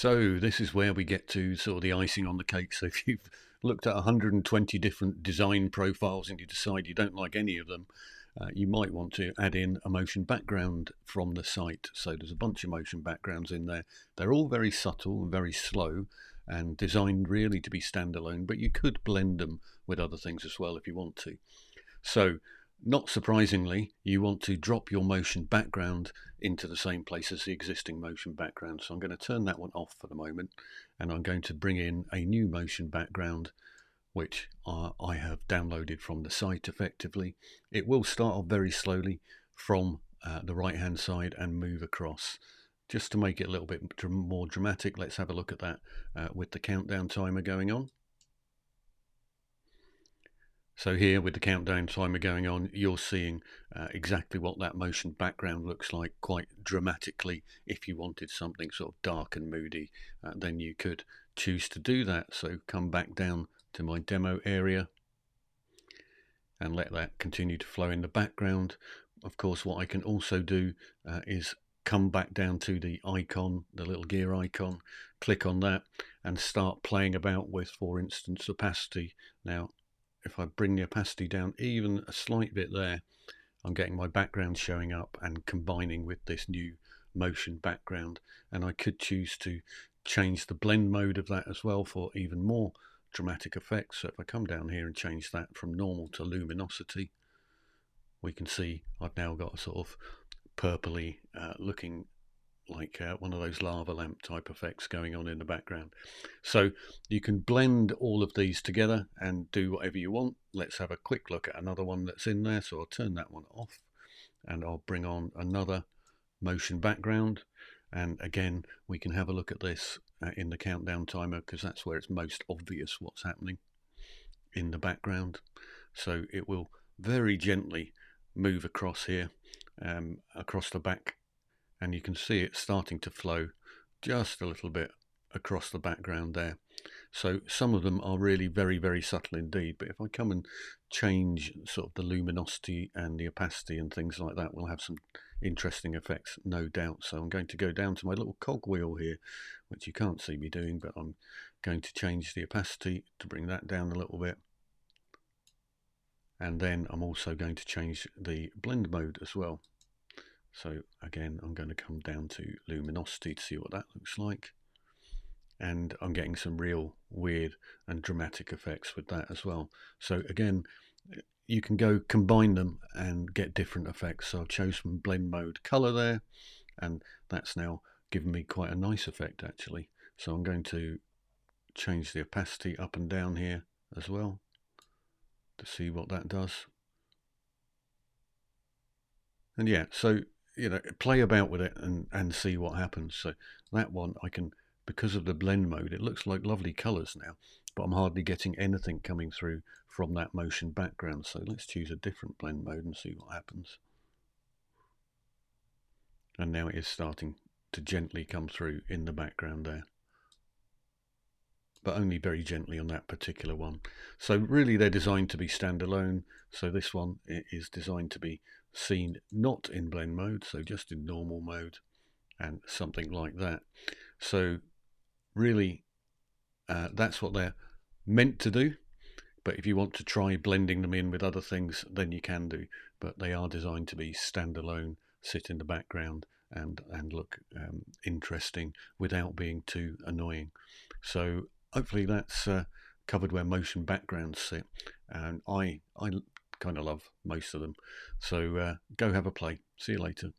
So this is where we get to sort of the icing on the cake. So if you've looked at 120 different design profiles and you decide you don't like any of them, you might want to add in a motion background from the site. So there's a bunch of motion backgrounds in there. They're all very subtle and very slow and designed really to be standalone, but you could blend them with other things as well if you want to. So not surprisingly, you want to drop your motion background into the same place as the existing motion background. So I'm going to turn that one off for the moment, and I'm going to bring in a new motion background which I have downloaded from the site effectively. It will start off very slowly from the right hand side and move across. Just to make it a little bit more dramatic, let's have a look at that with the countdown timer going on. So here with the countdown timer going on, you're seeing exactly what that motion background looks like quite dramatically. If you wanted something sort of dark and moody, then you could choose to do that. So come back down to my demo area and let that continue to flow in the background. Of course, what I can also do is come back down to the icon, the little gear icon, click on that and start playing about with, for instance, opacity. Now, if I bring the opacity down even a slight bit there, I'm getting my background showing up and combining with this new motion background. And I could choose to change the blend mode of that as well for even more dramatic effects. So if I come down here and change that from normal to luminosity, we can see I've now got a sort of purpley looking like one of those lava lamp type effects going on in the background. So you can blend all of these together and do whatever you want. Let's have a quick look at another one that's in there. So I'll turn that one off and I'll bring on another motion background. And again, we can have a look at this in the countdown timer because that's where it's most obvious what's happening in the background. So it will very gently move across here, across the back, and you can see it starting to flow just a little bit across the background there. So some of them are really very, very subtle indeed, but if I come and change sort of the luminosity and the opacity and things like that, we'll have some interesting effects, no doubt. So I'm going to go down to my little cogwheel here, which you can't see me doing, but I'm going to change the opacity to bring that down a little bit. And then I'm also going to change the blend mode as well. So again, I'm going to come down to luminosity to see what that looks like. And I'm getting some real weird and dramatic effects with that as well. So again, you can go combine them and get different effects. So I've chosen blend mode color there, and that's now given me quite a nice effect actually. So I'm going to change the opacity up and down here as well to see what that does. And yeah, so you know, play about with it and see what happens. So that one I can, because of the blend mode, it looks like lovely colors now, but I'm hardly getting anything coming through from that motion background. So let's choose a different blend mode and see what happens. And now it is starting to gently come through in the background there, but only very gently on that particular one. So really they're designed to be standalone. So this one is designed to be seen not in blend mode, so just in normal mode and something like that. So really that's what they're meant to do, but if you want to try blending them in with other things, then you can do, but they are designed to be standalone, sit in the background and look interesting without being too annoying. So hopefully that's covered where motion backgrounds sit, and I kind of love most of them. So go have a play. See you later.